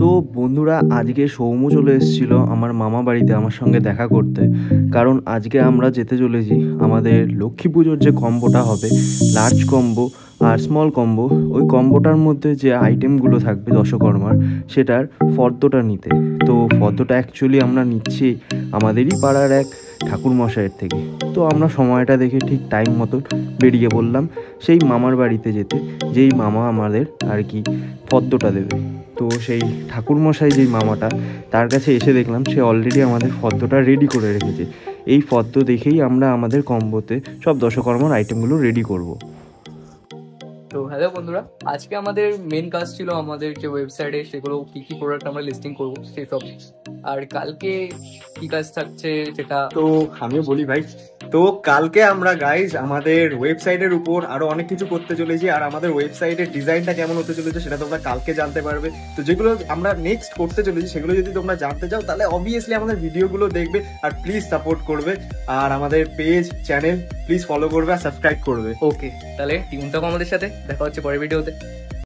তো বন্ধুরা, আজকে সৌম্য চলে এসেছিলো আমার মামা বাড়িতে আমার সঙ্গে দেখা করতে। কারণ আজকে আমরা যেতে চলেছি আমাদের লক্ষ্মী পুজোর যে কম্বোটা হবে, লার্জ কম্বো আর স্মল কম্বো, ওই কম্বোটার মধ্যে যে আইটেমগুলো থাকবে দশকর্মার, সেটার ফর্দটা নিতে। তো ফর্দটা অ্যাকচুয়ালি আমরা নিচ্ছি আমাদেরই পাড়ার এক ঠাকুরমশাইয়ের থেকে। তো আমরা সময়টা দেখে ঠিক টাইম মতো বেরিয়ে পড়লাম সেই মামার বাড়িতে যেতে, যেই মামা আমাদের আর কি ফর্দটা দেবে। তো সেই ঠাকুরমশাই যেই মামাটা, তার কাছে এসে দেখলাম সে অলরেডি আমাদের ফর্দটা রেডি করে রেখেছে। এই ফর্দ দেখেই আমরা আমাদের কম্বোতে সব দশকর্মার আইটেমগুলো রেডি করব। তো হ্যালো বন্ধুরা, আজকে আমাদের মেন কাজ ছিল আমাদের যে ওয়েবসাইটে সেগুলো কি কি প্রোডাক্ট আমরা লিস্টিং করবো সেসব। আর কালকে কি কাজ থাকছে সেটা তো আমিও বলি ভাই। তো কালকে আমরা গাইজ আমাদের ওয়েবসাইটের উপর আরো অনেক কিছু করতে চলেছি, আর আমাদের ওয়েবসাইটের ডিজাইনটা কেমন হতে চলেছে সেটা তোমরা কালকে জানতে পারবে। তো যেগুলো আমরা নেক্সট করতে চলেছি সেগুলো যদি তোমরা জানতে চাও তাহলে অবভিয়াসলি আমাদের ভিডিওগুলো দেখবে আর প্লিজ সাপোর্ট করবে, আর আমাদের পেজ চ্যানেল প্লিজ ফলো করবে আর সাবস্ক্রাইব করবে। ওকে, তাহলে টিউন থাকো আমাদের সাথে, দেখা হচ্ছে পরের ভিডিওতে।